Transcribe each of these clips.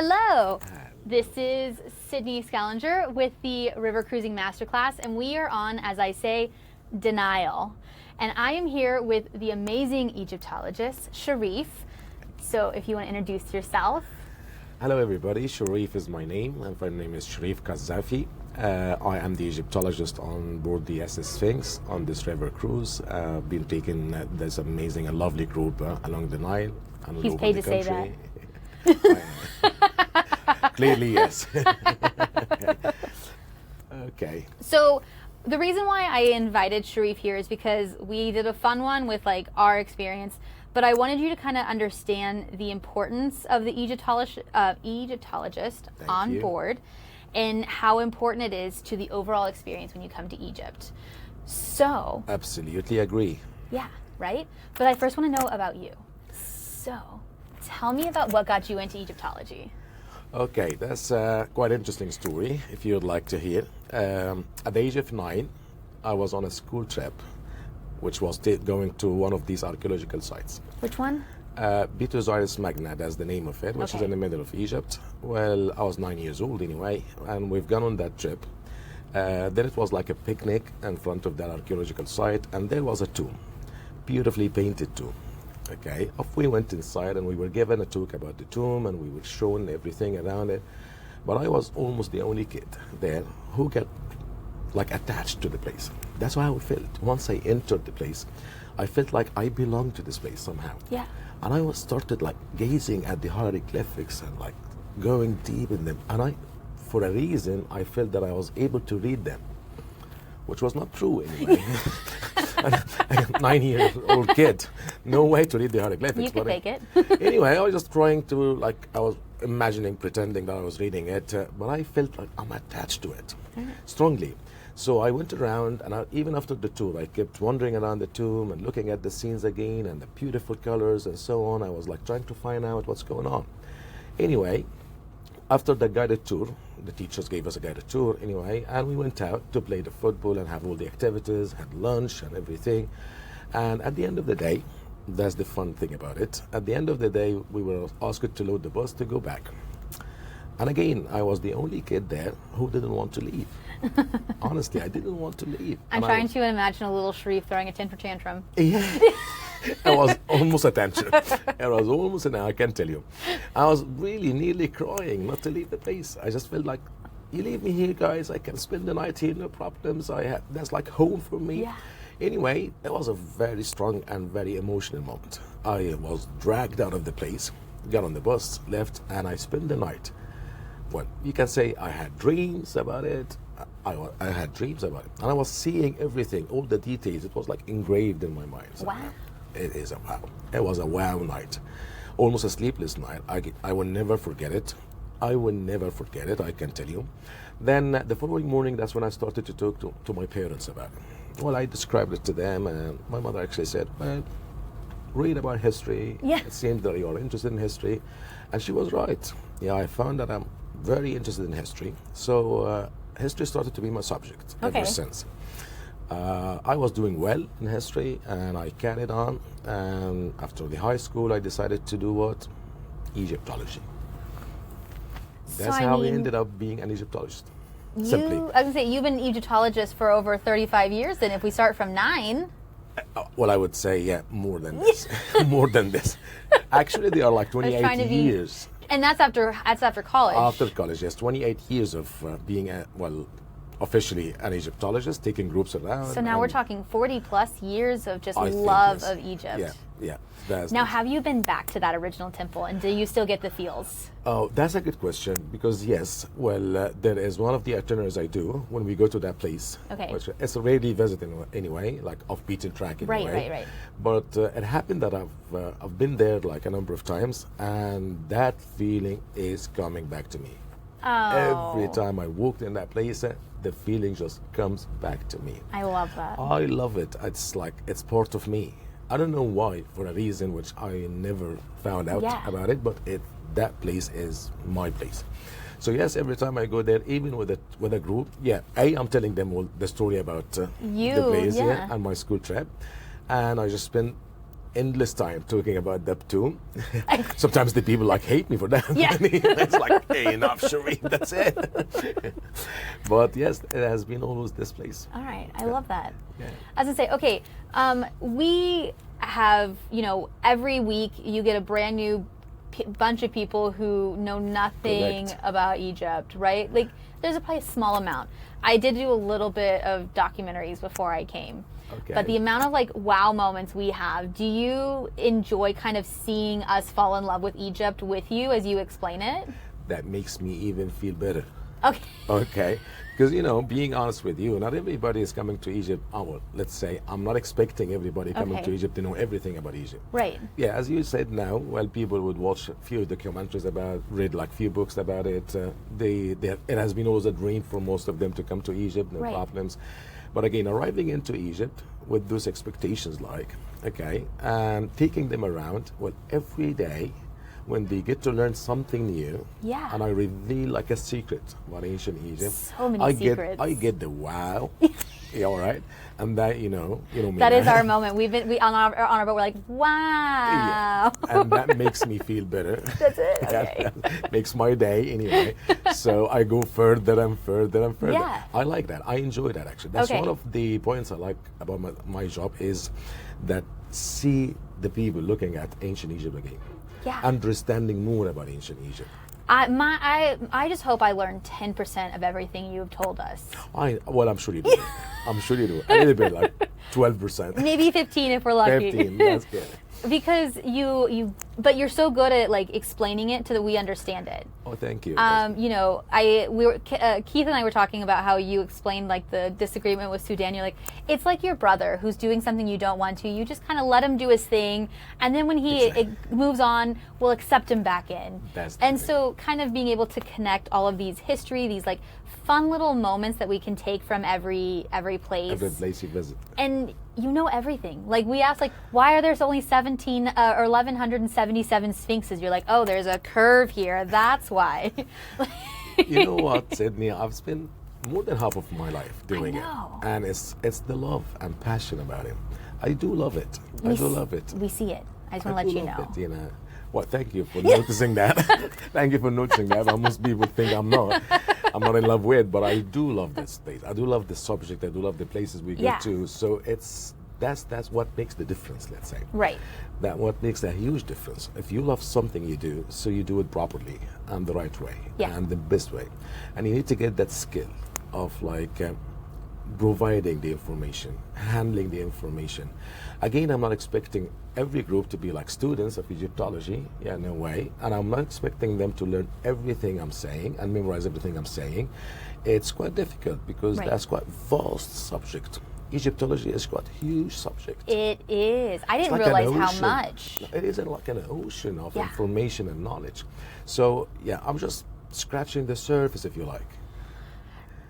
Hello, this is Sydney Scallinger with the River Cruising Masterclass, and we are on, as I say, Nile. And I am here with the amazing Egyptologist, Sherif. So if you want to introduce yourself. Hello everybody, Sherif is my name, and my name is Sherif Kazafi. I am the Egyptologist on board the SS Sphinx on this river cruise. I've been taking this amazing and lovely group along the Nile. And He's paid to say that. Clearly, yes. Okay. So the reason why I invited Sherif here is because we did a fun one with like our experience, but I wanted you to kind of understand the importance of the Egyptologist on board and how important it is to the overall experience when you come to Egypt. So Absolutely agree. yeah, right? But I first want to know about you. So tell me about what got you into Egyptology. Okay, that's quite an interesting story, if you'd like to hear. At the age of 9, I was on a school trip, which was going to one of these archaeological sites. Which one? Osiris Magna, that's the name of it, which is in the middle of Egypt. Well, I was 9 years old anyway, and we've gone on that trip. Then it was like a picnic in front of that archaeological site, and there was a tomb, beautifully painted tomb. Okay, off we went inside, and we were given a talk about the tomb, and we were shown everything around it. But I was almost the only kid there who got like attached to the place. That's how I felt. Once I entered the place, I felt like I belonged to this place somehow. Yeah. And I started like gazing at the hieroglyphics and like going deep in them. And for a reason, I felt that I was able to read them, which was not true anyway. A 9-year-old kid, no way to read the hieroglyphics. You could fake it. Anyway, I was just trying to, like, I was imagining, pretending that I was reading it, but I felt like I'm attached to it strongly. So I went around, and even after the tour, I kept wandering around the tomb and looking at the scenes again and the beautiful colors and so on. I was like trying to find out what's going on. Anyway, after the guided tour, the teachers gave us a guided tour anyway, and we went out to play the football and have all the activities, had lunch and everything. And at the end of the day, that's the fun thing about it. At the end of the day, we were asked to load the bus to go back. And again, I was the only kid there who didn't want to leave. Honestly, I didn't want to leave. I'm trying to imagine a little Sherif throwing a temper tantrum. Yeah. It was almost a tantrum. It was almost I can tell you. I was really nearly crying not to leave the place. I just felt like, you leave me here, guys. I can spend the night here, no problems. That's like home for me. Yeah. Anyway, it was a very strong and very emotional moment. I was dragged out of the place, got on the bus, left, and I spent the night. Well, you can say I had dreams about it. I had dreams about it. And I was seeing everything, all the details. It was like engraved in my mind. So Wow. It is a wow. It was a wow night. Almost a sleepless night. I will never forget it. I will never forget it, I can tell you. Then the following morning, that's when I started to talk to my parents about it. Well, I described it to them, and my mother actually said, well, read about history. Yeah. It seems that you're interested in history. And she was right. Yeah, I found that I'm very interested in history. So history started to be my subject ever since. I was doing well in history, and I carried on. And after the high school, I decided to do what? Egyptology. That's how we ended up being an Egyptologist. Simply. I was going to say, you've been an Egyptologist for over 35 years, and if we start from 9... Well, I would say, yeah, more than this. More than this. Actually, they are like 28 years. And that's after college. After college, yes. 28 years of being, officially an Egyptologist, taking groups around. So now we're talking 40 plus years of just love of Egypt. Yeah. Now, have you been back to that original temple, and do you still get the feels? Oh, that's a good question, because yes, there is one of the itineraries I do when we go to that place. Okay. Which it's a rarely visit anyway, like off beaten track anyway. Right. But it happened that I've been there like a number of times, and that feeling is coming back to me. Oh. Every time I walked in that place, the feeling just comes back to me. I love that. I love it. It's like, it's part of me. I don't know why, for a reason which I never found out about it, but that place is my place. So yes, every time I go there, even with a group, I'm telling them all the story about the place and my school trip, and I just spend endless time talking about that too. Sometimes the people like hate me for that. Yeah. It's like, hey, enough, Sherif, that's it. But yes, it has been always this place. All right, I love that. Yeah. I was gonna say, okay, we have, every week you get a brand new bunch of people who know nothing Correct. about Egypt, right? Like, there's probably a small amount. I did do a little bit of documentaries before I came. Okay. But the amount of like wow moments we have, do you enjoy kind of seeing us fall in love with Egypt with you as you explain it? That makes me even feel better. Okay. Okay, because being honest with you, not everybody is coming to Egypt. Oh, well, let's say I'm not expecting everybody coming Okay. to Egypt to know everything about Egypt. Right. Yeah, as you said now, well, people would watch a few documentaries about, read like few books about it. It has been always a dream for most of them to come to Egypt, no Right. problems. But again, arriving into Egypt with those expectations, and taking them around, well, every day, when they get to learn something new, Yeah. and I reveal like a secret about ancient Egypt, So many secrets. I get the wow, yeah, all right, and that me. That is our moment. We on our boat. We're like, wow. Yeah. And that makes me feel better. That's it. Okay. That makes my day anyway. So I go further and further and further. Yeah. I like that. I enjoy that actually. That's Okay. one of the points I like about my job is that see the people looking at ancient Egypt again. Yeah. Understanding more about ancient Egypt. I just hope I learned 10% of everything you've told us. I'm sure you do. I'm sure you do. A little bit, like 12%. Maybe 15 if we're lucky. 15, that's good. Because but you're so good at like explaining it so that we understand it. Oh, thank you. Keith and I were talking about how you explained like the disagreement with Sudan. You're like, it's like your brother who's doing something you don't want to. You just kind of let him do his thing, and then when he moves on, we'll accept him back in. That's the and thing. so, kind of being able to connect all of these history, these like fun little moments that we can take from every place. Every place you visit. And you know everything. Like we asked, like, why are there only 17 or 1,177 sphinxes? You're like, oh, there's a curve here. That's why. You know what, Sydney? I've spent more than half of my life doing it, know. and it's the love and passion about it. I do love it. I do love it. We see it. I just want I to let do you love know. it, Well, thank you for noticing that. Thank you for noticing that. Most people think I'm not in love with, but I do love this place. I do love the subject. I do love the places we Yeah. go to. So that's what makes the difference, let's say. Right. That what makes a huge difference. If you love something you do, so you do it properly and the right way Yeah. and the best way. And you need to get that skill of providing the information, handling the information. Again, I'm not expecting every group to be like students of Egyptology, no way. And I'm not expecting them to learn everything I'm saying and memorize everything I'm saying. It's quite difficult because Right. that's quite vast subject. Egyptology is quite a huge subject. It is. I didn't It's like an realize how ocean. much. It is like an ocean of Yeah. information and knowledge. So, I'm just scratching the surface, if you like.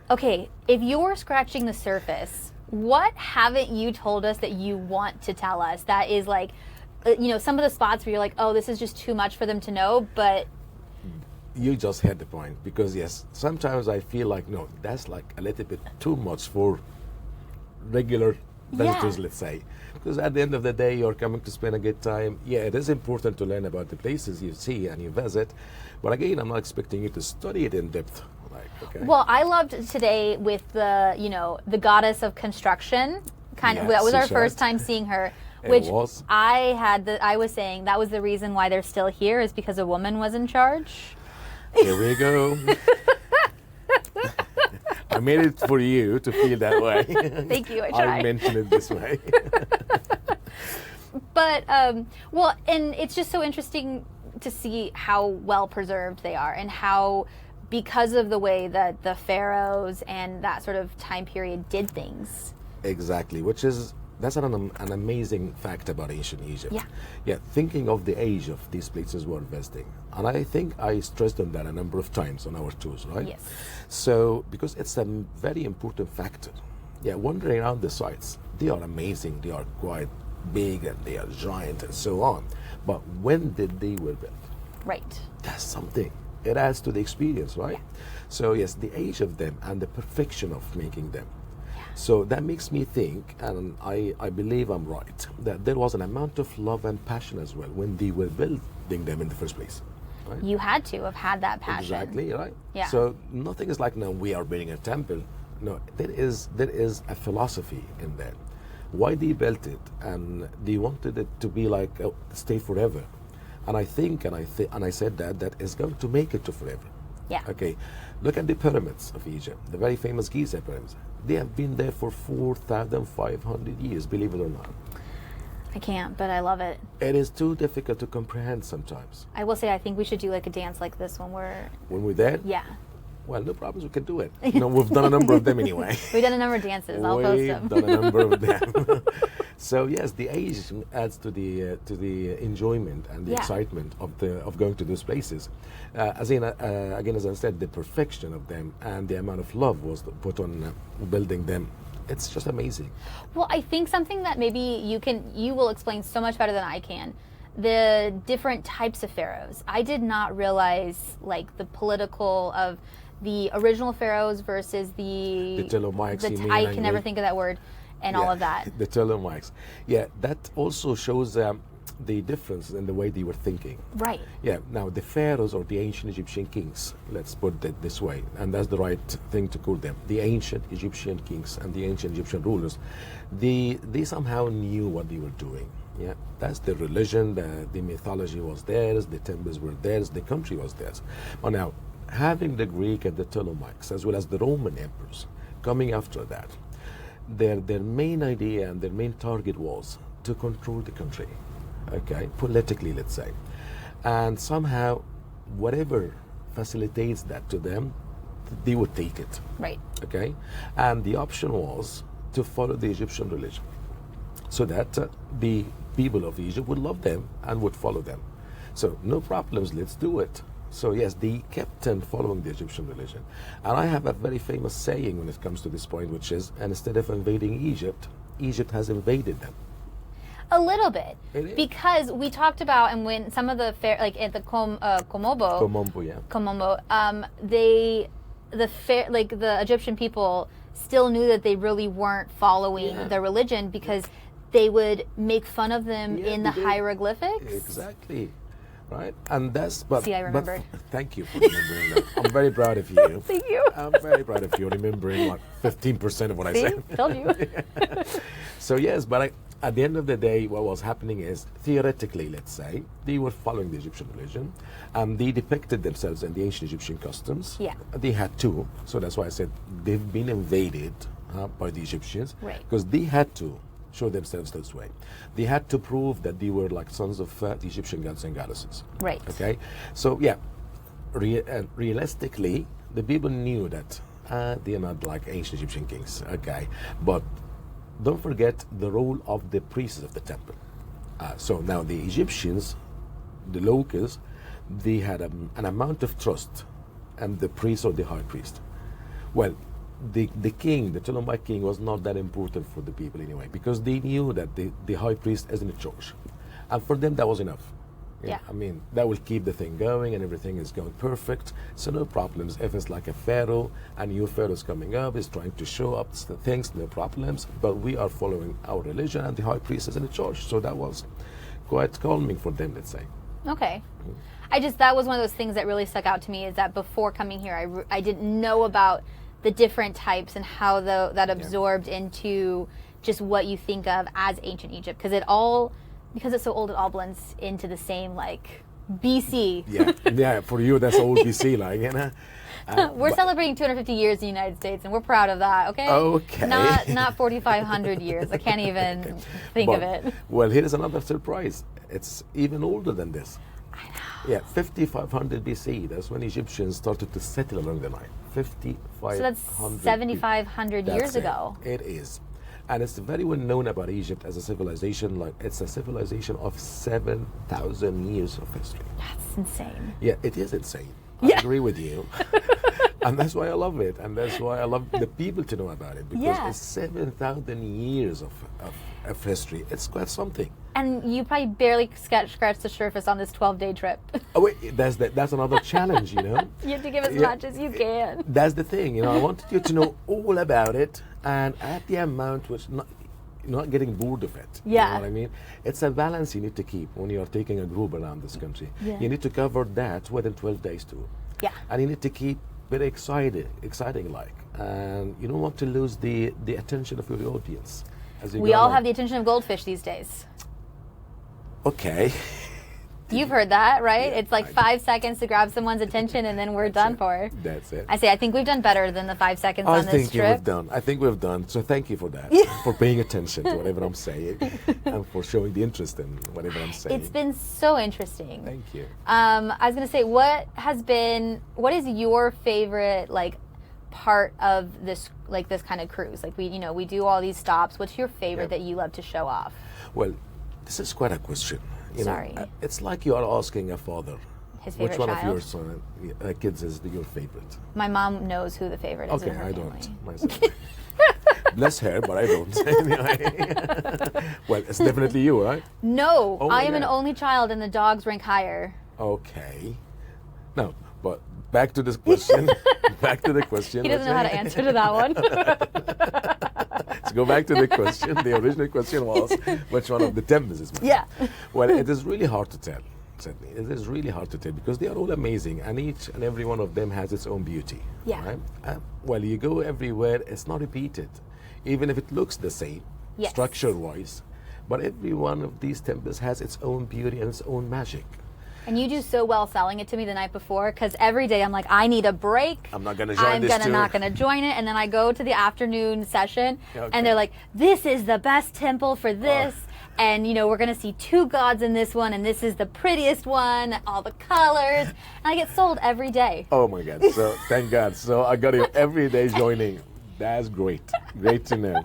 Okay, if you're scratching the surface, what haven't you told us that you want to tell us that is like, some of the spots where you're like, oh, this is just too much for them to know, but You just hit the point because, yes, sometimes I feel like, no, that's like a little bit too much for regular visitors, let's say. Because at the end of the day, you're coming to spend a good time. Yeah, it is important to learn about the places you see and you visit. But again, I'm not expecting you to study it in depth. Okay. Well, I loved today with the goddess of construction. Yeah, That was our Sherif. first time seeing her. It Which was. I was saying that was the reason why they're still here is because a woman was in charge. Here we go. I made it for you to feel that way. Thank you, I I tried. mentioned it this way. But and it's just so interesting to see how well preserved they are and how, because of the way that the pharaohs and that sort of time period did things. Exactly, that's an amazing fact about ancient Egypt. Yeah. Yeah, thinking of the age of these places we're visiting. And I think I stressed on that a number of times on our tours, right? Yes. So, because it's a very important factor. Yeah, wandering around the sites, they are amazing, they are quite big and they are giant and so on. But when did they were built? Right. That's something. It adds to the experience, right? Yeah. So yes, the age of them and the perfection of making them. So that makes me think, and I believe I'm right, that there was an amount of love and passion as well when they were building them in the first place. Right? You had to have had that passion. Exactly, right? Yeah. So nothing is like, no, we are building a temple. No, there is a philosophy in there. Why they built it, and they wanted it to be like stay forever. And I think, and I said that is going to make it to forever. Yeah. Okay, look at the pyramids of Egypt, the very famous Giza pyramids. They have been there for 4,500 years, believe it or not. I can't, but I love it. It is too difficult to comprehend sometimes. I will say, I think we should do like a dance like this when we're. When we're there? Yeah. Well, no problems, we can do it. You know, we've done a number of them anyway. We've done a number of dances. I'll post them. We've done a number of them. So yes, the age adds to the enjoyment and the excitement of going to those places. Again, as I said, the perfection of them and the amount of love was put on building them. It's just amazing. Well, I think something that maybe you will explain so much better than I can. The different types of pharaohs. I did not realize like the political of the original pharaohs versus the Ptolemaics. I can never think of that word, and all of that. The Ptolemaics. Yeah, that also shows the difference in the way they were thinking. Right. Yeah. Now the pharaohs or the ancient Egyptian kings, let's put it this way, and that's the right thing to call them. The ancient Egyptian kings and the ancient Egyptian rulers, they somehow knew what they were doing. Yeah, that's the religion. The mythology was theirs. The temples were theirs. The country was theirs. But now, having the Greek and the Ptolemaics, as well as the Roman emperors, coming after that, their main idea and their main target was to control the country, okay, politically, let's say. And somehow, whatever facilitates that to them, they would take it. Right. Okay? And the option was to follow the Egyptian religion, so that the people of Egypt would love them and would follow them. So, no problems, let's do it. So yes, they kept on following the Egyptian religion. And I have a very famous saying when it comes to this point, which is, instead of invading Egypt, Egypt has invaded them. A little bit. It is. Because we talked about, and when some of the like at the Komombo, Yeah. Komombo, the Egyptian people still knew that they really weren't following the religion because they would make fun of them in the hieroglyphics. Exactly. Right? And that's, but... See, I remembered. Thank you for remembering that. I'm very proud of you. Thank you. I'm very proud of you remembering like 15% of what I said. Told you. So yes, but at the end of the day, what was happening is, theoretically, let's say, they were following the Egyptian religion, and they depicted themselves in the ancient Egyptian customs. Yeah. They had to, so that's why I said they've been invaded by the Egyptians. Right. Because they had to show themselves this way. They had to prove that they were like sons of the Egyptian gods and goddesses. Right. Okay. So yeah, realistically, the people knew that they are not like ancient Egyptian kings. Okay, but don't forget the role of the priests of the temple. So now the Egyptians, the locals, they had an amount of trust, and the priest or the high priest. Well, the king, the Ptolemaic king, was not that important for the people anyway, because they knew that the high priest is in charge, and for them that was enough. Yeah. I mean, that will keep the thing going, and everything is going perfect. So no problems. If it's like a pharaoh, and new pharaoh is coming up, is trying to show up the things, no problems. But we are following our religion, and the high priest is in charge. So that was quite calming for them, let's say. Okay. That was one of those things that really stuck out to me, is that before coming here, I didn't know about the different types and how that absorbed into just what you think of as ancient Egypt, because it's so old, it all blends into the same like BC. Yeah. For you, that's old BC, like, you know. We're celebrating 250 years in the United States, and we're proud of that. Okay. Okay. Not 4,500 years. I can't even think of it. Well, here is another surprise. It's even older than this. I know. Yeah, 5,500 BC. That's when Egyptians started to settle along the Nile. 5,500. So that's 7,500 years ago. It is. And it's very well known about Egypt as a civilization. Like, it's a civilization of 7,000 years of history. That's insane. Yeah, it is insane. I agree with you. And that's why I love it. And that's why I love the people to know about it. Because it's 7,000 years of history. It's quite something. And you probably barely scratched the surface on this 12-day trip. Oh, wait, that's another challenge, you know? You have to give as much as you can. That's the thing, you know. I wanted you to know all about it, and at the amount which not getting bored of it. Yeah. You know what I mean? It's a balance you need to keep when you're taking a group around this country. Yeah. You need to cover that within 12 days too. Yeah. And you need to keep very exciting like. And you don't want to lose the attention of your audience. As you We go all along. have the attention of goldfish these days. Okay. You've heard that, right? Yeah, It's like 5 seconds to grab someone's attention and then we're done for. That's it. I say, I think we've done better than the 5 seconds I on this think trip. we've done. I think we've done. So thank you for that, for paying attention to whatever I'm saying, and for showing the interest in whatever I'm saying. It's been so interesting. Thank you. I was gonna say, what is your favorite part of this kind of cruise? Like we do all these stops. What's your favorite that you love to show off? Well, this is quite a question. You Sorry. know, it's like you are asking a father. His favorite Which one child? of your kids is your favorite? My mom knows who the favorite is Okay, in her I family. don't myself. Bless her, but I don't. Anyway. Well, it's definitely you, right? No, Oh, I am an yeah. only child, and the dogs rank higher. Okay. No, but back to this question. Back to the question. He doesn't know how to answer to that one. Let's go back to the question. The original question was, which one of the temples is mine? Yeah. Well, it is really hard to tell. Certainly, it is really hard to tell because they are all amazing, and each and every one of them has its own beauty. Yeah. Right? Well, you go everywhere; it's not repeated, even if it looks the same, Yes. structure-wise. But every one of these temples has its own beauty and its own magic. And you do so well selling it to me the night before, because every day I'm like, I need a break. I'm not gonna join this tour. not gonna join it, and then I go to the afternoon session, Okay. and they're like, "This is the best temple for this." And we're gonna see 2 gods in this one, and this is the prettiest one, all the colors. And I get sold every day. Oh my God! So thank God. So I got you every day joining. That's great. Great to know.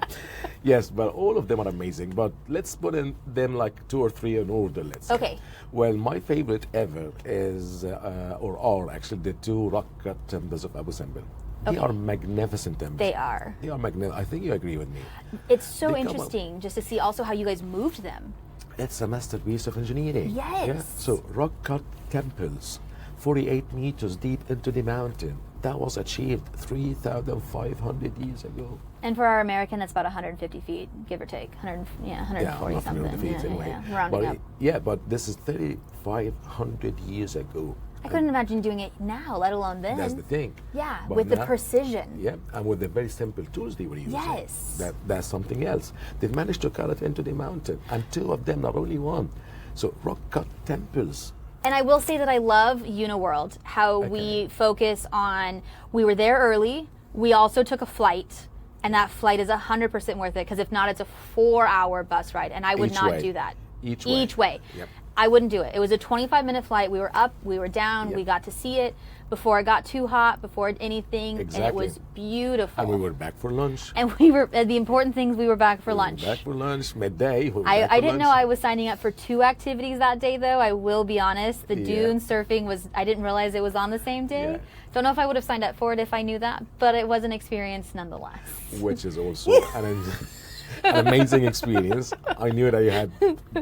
Yes, but all of them are amazing. But let's put in them like 2 or 3 in order. Let's say. Okay. Well, my favorite ever is, or are actually the 2 rock-cut temples of Abu Simbel. They Okay. are magnificent temples. They are. They are magnificent. I think you agree with me. It's so They come up- interesting just to see also how you guys moved them. It's a masterpiece of engineering. Yes. Yeah. So rock-cut temples, 48 meters deep into the mountain. That was achieved 3,500 years ago. And for our American, that's about 150 feet, give or take. 140 I'm not something. familiar with the feet anyway. Rounding But up. yeah, but this is 3,500 years ago. I couldn't imagine doing it now, let alone then. That's the thing. Yeah, But with the now- precision. Yeah, and with the very simple tools they were using. Yes. That's something else. They've managed to cut it into the mountain, and 2 of them, not only 1. So rock-cut temples. And I will say that I love Uniworld, how we focus on, we were there early, we also took a flight, and that flight is 100% worth it, because if not, it's a 4-hour bus ride, and I would Each not way. do that. Each way. Yep. I wouldn't do it. It was a 25-minute flight. We were up, we were down, we got to see it before it got too hot, before anything, and it was beautiful. And we were back for lunch. And we were, the important things, we were back for lunch. Back for lunch, midday. we were I back for didn't know lunch. I was signing up for 2 activities that day, though. I will be honest. The dune surfing was, I didn't realize it was on the same day. Yeah. Don't know if I would have signed up for it if I knew that, but it was an experience nonetheless. Which is also an amazing experience. I knew that you had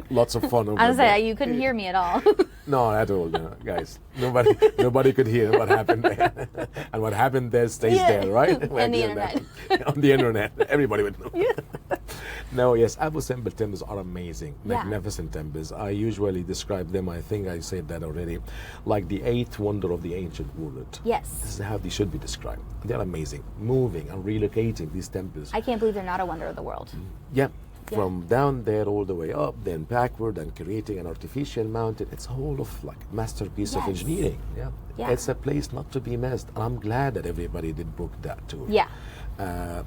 lots of fun over I was there. saying, you couldn't hear me at all. No, at all, no, guys. Nobody could hear what happened there, and what happened there stays there, right? And the internet. On the internet, everybody would know. No, yes, Abu Simbel temples are amazing, Yeah. magnificent temples. I usually describe them. I think I said that already, like the 8th wonder of the ancient world. Yes. This is how they should be described. They're amazing, moving and relocating these temples. I can't believe they're not a wonder of the world. Yeah, from down there all the way up, then backward, and creating an artificial mountain. It's a whole of like masterpiece of Yes. engineering. Yeah. Yeah. It's a place not to be missed, and I'm glad that everybody did book that tour. Yeah.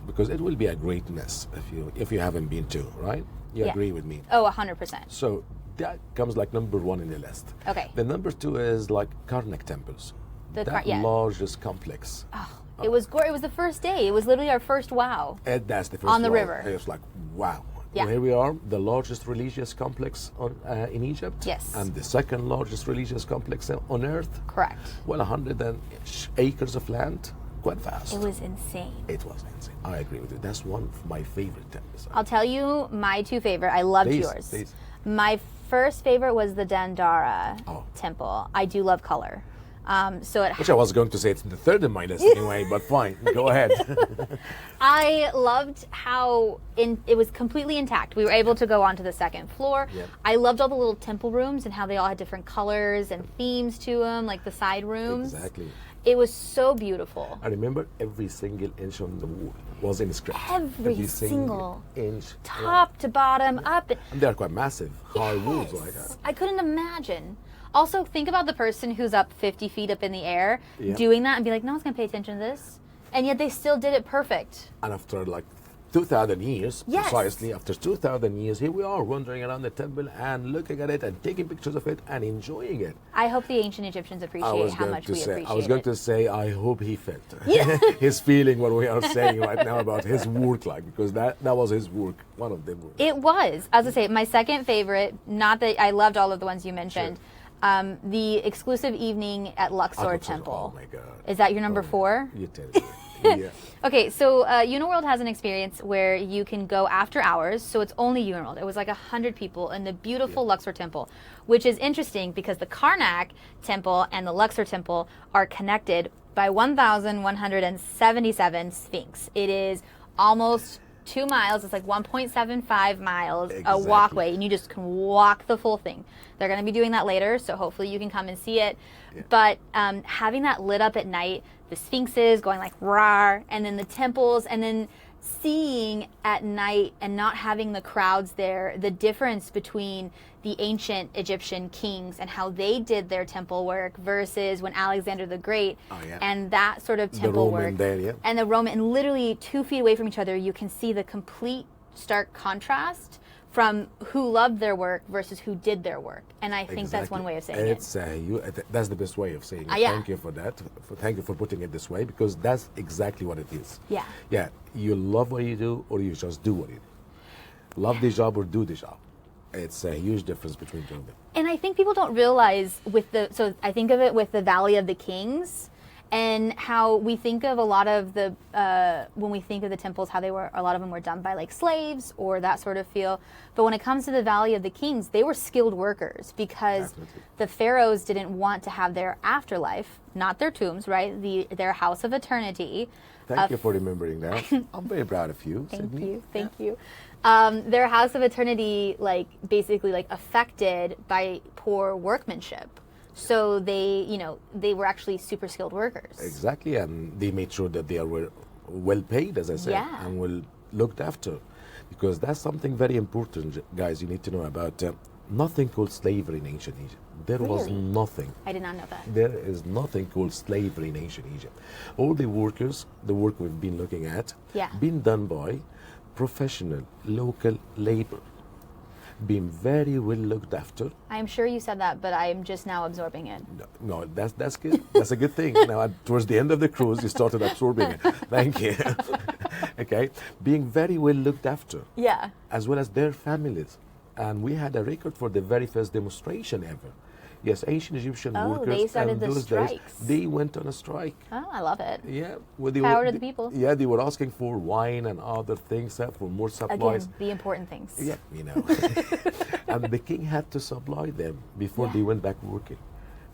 Because it will be a great miss if you haven't been to, right? You Yeah. agree with me? Oh, 100%. So that comes like number 1 in the list. Okay. The number 2 is like Karnak temples. That yeah. largest complex. It was it was the first day. It was literally our first wow. And that's the first On the one. river. It was like, wow. Yeah. Well, here we are, the largest religious complex in Egypt. Yes. And the 2nd largest religious complex on earth. Correct. Well, 100 acres of land. Quite vast. It was insane. It was insane. I agree with you. That's one of my favorite temples. I'll tell you my 2 favorite. I loved Please, yours. please. My first favorite was the Dandara Oh. temple. I do love color. So it Which I was going to say it's the third in my list anyway, but fine, go ahead. I loved how it was completely intact. We were able to go onto the second floor. Yep. I loved all the little temple rooms and how they all had different colors and themes to them, like the side rooms. Exactly. It was so beautiful. I remember every single inch on the wall was inscribed. Every single inch. top to bottom, up. And they're quite massive, high walls like that. I couldn't imagine. Also, think about the person who's up 50 feet up in the air Yeah. doing that and be like, no one's going to pay attention to this. And yet they still did it perfect. And after like 2,000 years, Yes. precisely, after 2,000 years, here we are wandering around the temple and looking at it and taking pictures of it and enjoying it. I hope the ancient Egyptians appreciate how much we appreciate I was going it. to say, I hope he felt his feeling what we are saying right now about his work, like, because that was his work, one of them. It was. As I say, my second favorite, not that I loved all of the ones you mentioned, the exclusive evening at Luxor Temple. Oh my God. Is that your number 4? You tell me. Yeah. Okay, so Uniworld has an experience where you can go after hours, so it's only Uniworld. It was like 100 people in the beautiful Luxor Temple, which is interesting because the Karnak Temple and the Luxor Temple are connected by 1,177 Sphinx. It is almost 2 miles. It's like 1.75 miles, a Exactly. walkway, and you just can walk the full thing. They're going to be doing that later, so hopefully you can come and see it. Yeah. But having that lit up at night, the sphinxes going like rawr, and then the temples, and then seeing at night and not having the crowds there, the difference between the ancient Egyptian kings and how they did their temple work versus when Alexander the Great and that sort of temple Roman work. there, yeah. And the Roman, and literally 2 feet away from each other, you can see the complete stark contrast from who loved their work versus who did their work. And I think that's one way of saying it. That's the best way of saying it. Yeah. Thank you for that. Thank you for putting it this way, because that's exactly what it is. Yeah. Yeah. You love what you do, or you just do what you do. Love the job or do the job. It's a huge difference between doing them. And I think people don't realize so I think of it with the Valley of the Kings and how we think of a lot of the, when we think of the temples, how a lot of them were done by like slaves or that sort of feel. But when it comes to the Valley of the Kings, they were skilled workers because Definitely. the pharaohs didn't want to have their afterlife, not their tombs, right? Their house of eternity. Thank you for remembering that. I'm very proud of you, Sydney. Thank you. Their house of eternity, basically affected by poor workmanship. So they were actually super skilled workers. Exactly, and they made sure that they were well paid, as I said, Yeah. and well looked after. Because that's something very important, guys, you need to know about nothing called slavery in ancient Egypt. There was Really? nothing. I did not know that. There is nothing called slavery in ancient Egypt. All the workers, the work we've been looking at, Yeah. been done by professional, local labor, being very well looked after. I'm sure you said that, but I'm just now absorbing it. No, that's good. That's a good thing. Now, towards the end of the cruise, you started absorbing it. Thank you. Okay, being very well looked after, Yeah. as well as their families. And we had a record for the very first demonstration ever. Yes, ancient Egyptian workers. they started and the those days, strikes. they went on a strike. Oh, I love it. Yeah, well, they Power were, to the people. Yeah, they were asking for wine and other things for more supplies. Again, the important things. Yeah, and the king had to supply them before Yeah. they went back working.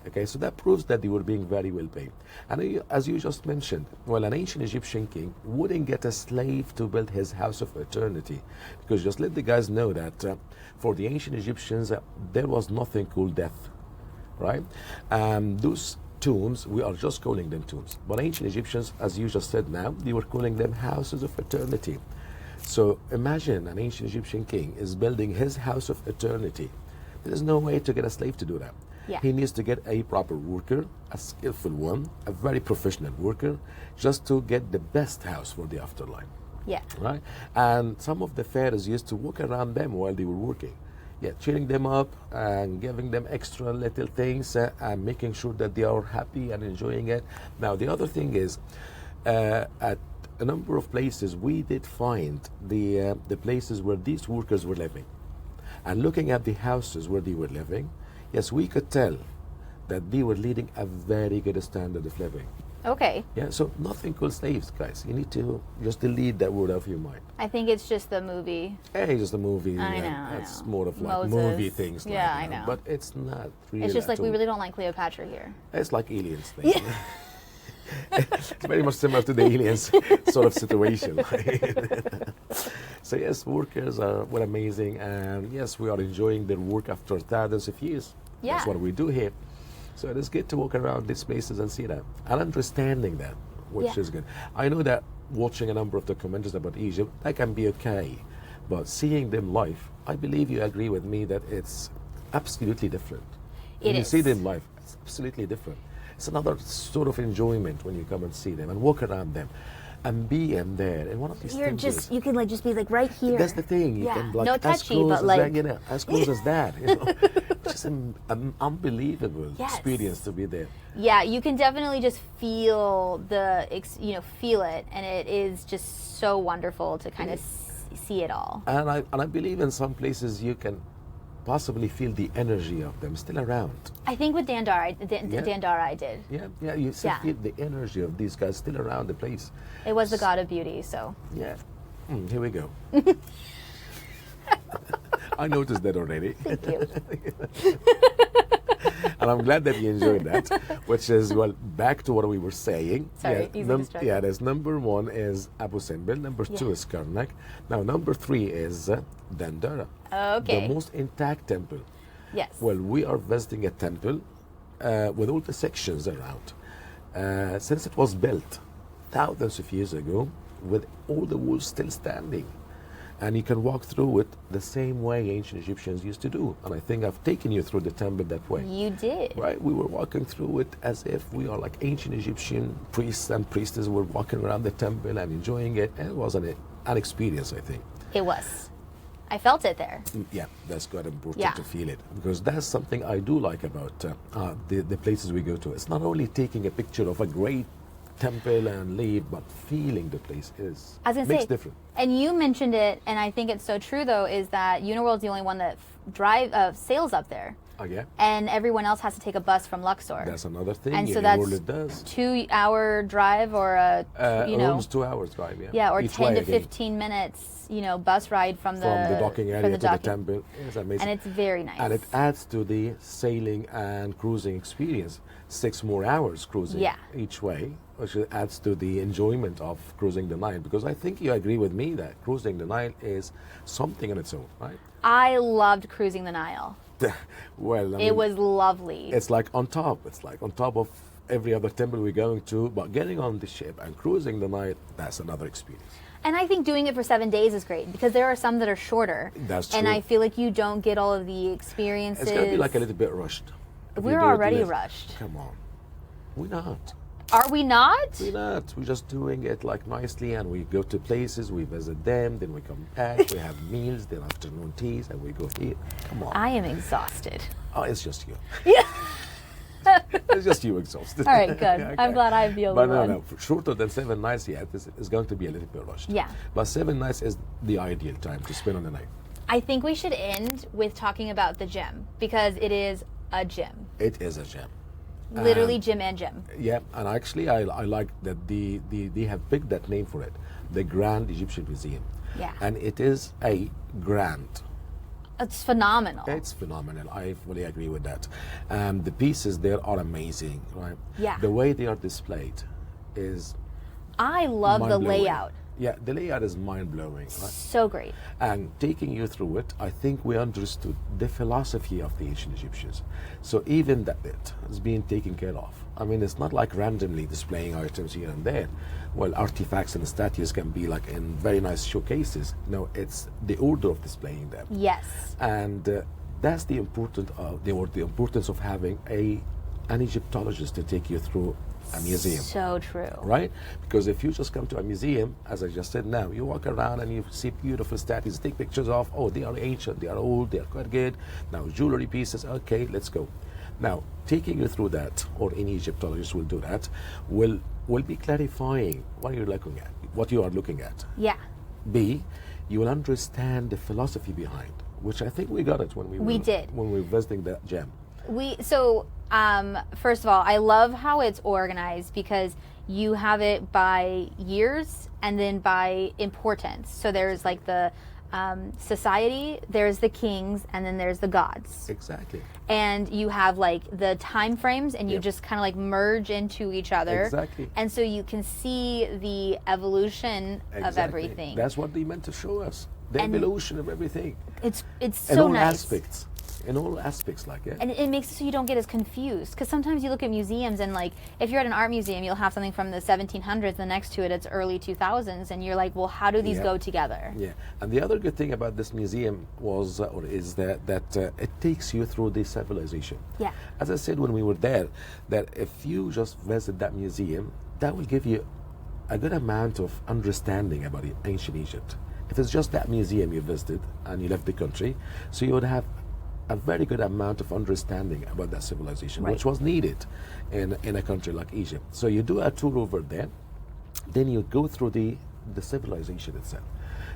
Okay, so that proves that they were being very well paid. And as you just mentioned, well, an ancient Egyptian king wouldn't get a slave to build his house of eternity. Because just let the guys know that for the ancient Egyptians, there was nothing called death, right? Those tombs, we are just calling them tombs. But ancient Egyptians, as you just said now, they were calling them houses of eternity. So imagine an ancient Egyptian king is building his house of eternity. There is no way to get a slave to do that. Yeah. He needs to get a proper worker, a skillful one, a very professional worker, just to get the best house for the afterlife, Yeah. right? And some of the pharaohs used to walk around them while they were working. Yeah, cheering them up and giving them extra little things and making sure that they are happy and enjoying it. Now, the other thing is, at a number of places, we did find the places where these workers were living. And looking at the houses where they were living, yes, we could tell that they were leading a very good standard of living. Okay. Yeah, so nothing called slaves, guys. You need to just delete that word out of your mind. I think it's just the movie. Hey, just a movie. I know. It's more of like Moses. movie things. Yeah, like, I know. But it's not really. It's just like at we all. really don't like Cleopatra here. It's like aliens thing. Yeah. It's very much similar to the aliens sort of situation. So yes, workers were amazing, and yes, we are enjoying their work after thousands of years. Yeah. That's what we do here. So it is good to walk around these places and see that, and understanding that, which Yeah. is good. I know that watching a number of documentaries about Egypt, that can be okay, but seeing them live, I believe you agree with me that it's absolutely different. When It you see is. them live, it's absolutely different. It's another sort of enjoyment when you come and see them and walk around them and be in there in one of these You're temples. just, you can like just be like right here. That's the thing. You Yeah. can like No as touchy, close but as like- that, you know, as close as that. You know, just an unbelievable Yes. experience to be there. Yeah, you can definitely just feel feel it, and it is just so wonderful to kind of see it all. And I believe in some places you can possibly feel the energy of them still around. I think with Dandara, Yeah. Dandara, I did. Yeah, you still Yeah. feel the energy of these guys still around the place. It was the god of beauty, so. Yeah. Here we go. I noticed that already. Thank you. And I'm glad that you enjoyed that, which is, well, back to what we were saying. Sorry, easy distraction. Yeah, there's number one is Abu Simbel, number two Yeah. is Karnak. Now, number three is Dandara, Okay. the most intact temple. Yes. Well, we are visiting a temple with all the sections around. Since it was built thousands of years ago, with all the walls still standing. And you can walk through it the same way ancient Egyptians used to do. And I think I've taken you through the temple that way. You did. Right? We were walking through it as if we are like ancient Egyptian priests and priestesses were walking around the temple and enjoying it. And it was an experience, I think. It was. I felt it there. Yeah, that's quite important Yeah. to feel it, because that's something I do like about the places we go to. It's not only taking a picture of a great temple and leave, but feeling the place is I was gonna makes say, different. and you mentioned it, and I think it's so true though, is that Uniworld's the only one that sails up there, Oh yeah, and everyone else has to take a bus from Luxor. that's another thing. And so in that's the world it does. 2-hour drive or a Almost 2 hours drive. Yeah, yeah, or Each 10 way to again. 15 minutes, bus ride from the docking area from the to the docking. temple. It's amazing. And it's very nice. And it adds to the sailing and cruising experience. 6 more hours cruising Yeah. each way, which adds to the enjoyment of cruising the Nile. Because I think you agree with me that cruising the Nile is something on its own, right? I loved cruising the Nile. Well, I mean, It was lovely. it's like on top. It's like on top of every other temple we're going to. But getting on the ship and cruising the Nile, that's another experience. And I think doing it for 7 days is great because there are some that are shorter. That's And true. I feel like you don't get all of the experiences. It's going to be like a little bit rushed. if you We're do it already less. rushed. Come on. We're not. Are we not? We're not. We're just doing it like nicely, and we go to places, we visit them, then we come back, we have meals, then afternoon teas, and we go here. Come on. I am exhausted. Oh, it's just you. Yeah. It's just you exhausted. All right, good. Okay. I'm glad I'm the only But no, one. no, shorter than 7 nights, yeah, it's going to be a little bit rushed. Yeah. But 7 nights is the ideal time to spend on the night. I think we should end with talking about the gem because it is a gem. It is a gem. Literally gem and gem. Yeah, and actually I like that they have picked that name for it, the Grand Egyptian Museum. Yeah. And it is a grand. It's phenomenal. It's phenomenal. I fully agree with that. The pieces there are amazing, right? Yeah. The way they are displayed is I love the mind-blowing. layout. Yeah, the layout is mind-blowing, right? So great. And taking you through it, I think we understood the philosophy of the ancient Egyptians. So even that bit is being taken care of. I mean, it's not like randomly displaying items here and there. Well, artifacts and statues can be like in very nice showcases. No, it's the order of displaying them. Yes. And that's the importance of having an Egyptologist to take you through a museum. So true. Right? Because if you just come to a museum, as I just said now, you walk around and you see beautiful statues, take pictures of, oh, they are ancient, they are old, they are quite good. Now, jewelry pieces, okay, let's go. Now, taking you through that, or any Egyptologist will do that, will be clarifying what you're looking at, what you are looking at. Yeah. B, you will understand the philosophy behind, which I think we got it when we We did. when we were visiting that gem. So First of all, I love how it's organized because you have it by years and then by importance. So there's like the society, there's the kings, and then there's the gods. Exactly. And you have like the time frames, and you just kind of like merge into each other. Exactly. And so you can see the evolution of everything. That's what they meant to show us. The evolution of everything. It's so in all nice. aspects. In all aspects, like it. And it makes it so you don't get as confused. Because sometimes you look at museums and like, if you're at an art museum, you'll have something from the 1700s, the next to it, it's early 2000s, and you're like, well, how do these go together? Yeah, and the other good thing about this museum was, or is that it takes you through the civilization. Yeah. As I said when we were there, that if you just visit that museum, that will give you a good amount of understanding about ancient Egypt. If it's just that museum you visited and you left the country, so you would have a very good amount of understanding about that civilization, which was needed in a country like Egypt. So you do a tour over there, then you go through the civilization itself.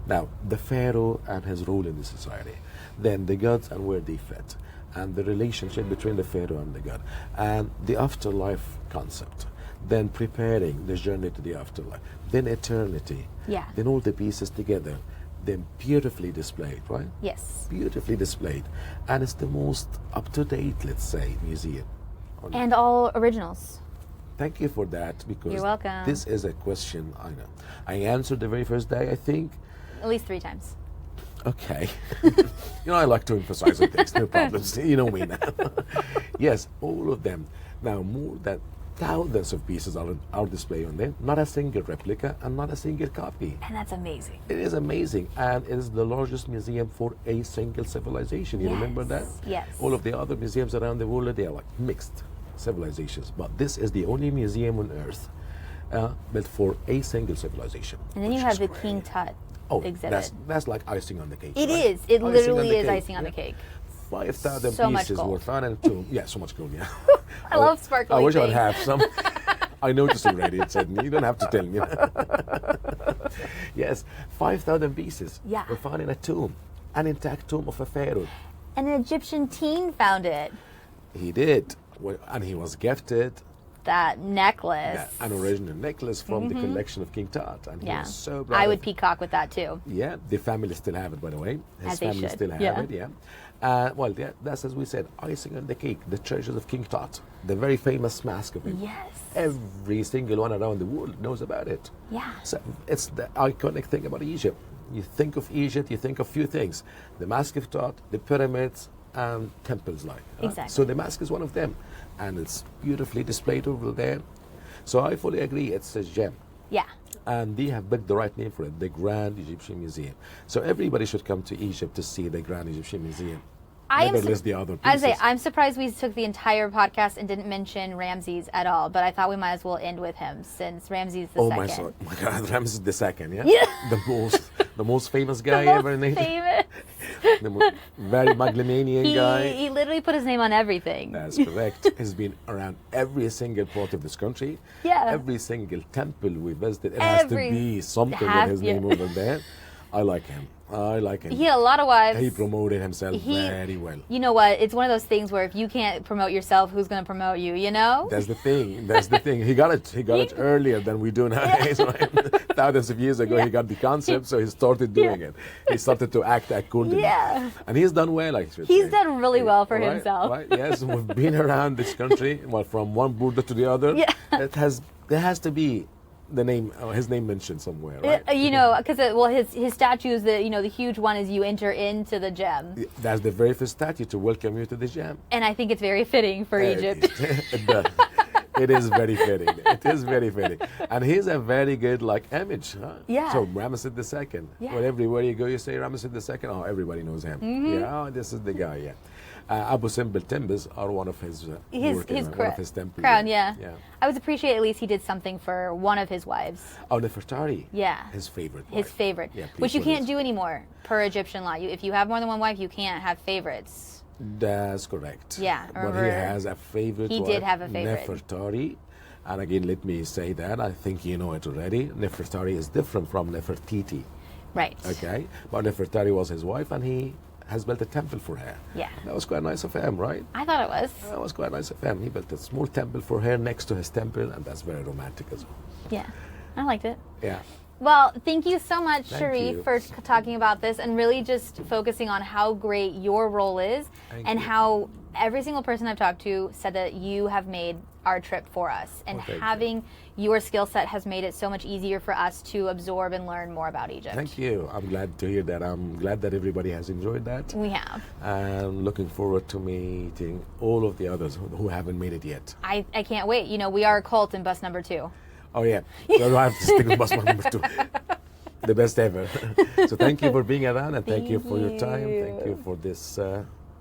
Now, the pharaoh and his role in the society, then the gods and where they fit, and the relationship between the pharaoh and the god, and the afterlife concept, then preparing the journey to the afterlife, then eternity, then all the pieces together, then beautifully displayed, right? Yes. Beautifully displayed. And it's the most up-to-date, let's say, museum. And all originals. Thank you for that, because you're welcome. This is a question I know. I answered the very first day, I think. At least 3 times. Okay. I like to emphasize on things, no problems. You know me now. Yes, all of them. Now, more than thousands of pieces are displayed on there, not a single replica and not a single copy. And that's amazing. It is amazing, and it is the largest museum for a single civilization. You remember that? Yes. All of the other museums around the world, they are like mixed civilizations, but this is the only museum on earth built for a single civilization. And then you have the King Tut exhibit. That's like icing on the cake. It right? is. It Icing literally on the is cake. icing on the cake. 5,000 So much pieces gold. were found in a tomb. Yeah, so much gold, yeah. I love sparkling I wish I would things. have some. I noticed already, it said, you don't have to tell me. Yes, 5,000 pieces were found in a tomb, an intact tomb of a pharaoh. An Egyptian teen found it. He did, and he was gifted That necklace. an original necklace from the collection of King Tut, and he was so proud. I of would it. peacock with that too. Yeah, the family still have it, by the way. His As they family should. still have Yeah. it, yeah. Well, yeah, that's as we said, icing on the cake, the treasures of King Tut, the very famous mask of him. Yes. Every single one around the world knows about it. Yeah. So it's the iconic thing about Egypt. You think of Egypt, you think of few things: the mask of Tut, the pyramids, and temples, like. Exactly. So the mask is one of them, and it's beautifully displayed over there. So I fully agree, it's a gem. Yeah. And they have picked the right name for it, the Grand Egyptian Museum. So everybody should come to Egypt to see the Grand Egyptian Museum. Never list the other pieces. I'm surprised we took the entire podcast and didn't mention Ramses at all, but I thought we might as well end with him since Ramses the second. My God, Ramesses II, yeah? Yeah. The most famous guy The ever most named. famous. Very megalomaniac guy. He literally put his name on everything. That's correct. He's been around every single part of this country. Yeah. Every single temple we visited, it has to be something with his name over there. I like him. He had a lot of wives. He promoted himself very well. You know what? It's one of those things where if you can't promote yourself, who's going to promote you, you know? That's the thing. He got it earlier than we do nowadays. Right? Thousands of years ago, he got the concept, so he started doing it. He started to act accordingly. Yeah. And he's done well, I should say. He's done really well for Right, himself. Right? Yes, we've been around this country, well, from one border to the other. Yeah. There has to be his name mentioned somewhere, right? Because his statue is the huge one is you enter into the gem. That's the very first statue to welcome you to the gem. And I think it's very fitting for Egypt. It does. It is very fitting. It is very fitting. And he's a very good image. Huh? Yeah. So Ramesses II. Yeah. Well, everywhere you go, you say Ramesses II. Oh, everybody knows him. Yeah, this is the guy, yeah. Abu Simbel timbers are one of his one of his temples. Crown, yeah. I would appreciate at least he did something for one of his wives. Oh, Nefertari. Yeah. His favorite wife. His favorite. Yeah, which you can't do anymore per Egyptian law. If you have more than one wife, you can't have favorites. That's correct. Yeah. But he has a favorite He wife, did have a favorite. Nefertari. And again, let me say that. I think you know it already. Nefertari is different from Nefertiti. Right. Okay. But Nefertari was his wife, and he has built a temple for her. Yeah. That was quite nice of him, right? I thought it was. That was quite nice of him. He built a small temple for her next to his temple, and that's very romantic as well. Yeah, I liked it. Yeah. Well, thank you so much, Thank Sherif, you. for talking about this and really just focusing on how great your role is and you. how every single person I've talked to said that you have made our trip for us. And Thank you. having your skill set has made it so much easier for us to absorb and learn more about Egypt. Thank you. I'm glad to hear that. I'm glad that everybody has enjoyed that. We have. I'm looking forward to meeting all of the others who haven't made it yet. I can't wait. You know, we are a cult in bus number 2. Oh, yeah. So I have to stick with bus number 2. The best ever. So thank you for being around, and thank you for your time. Thank you for this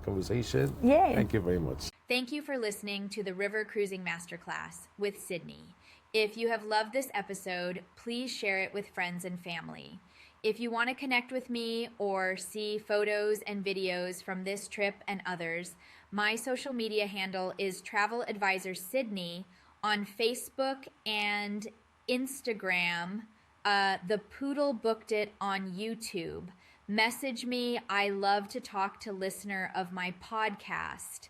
conversation. Yay. Thank you very much. Thank you for listening to the River Cruising Masterclass with Sydney. If you have loved this episode, please share it with friends and family. If you want to connect with me or see photos and videos from this trip and others, my social media handle is Travel Advisor Sydney on Facebook and Instagram. The Poodle Booked It on YouTube. Message me. I love to talk to listener of my podcast.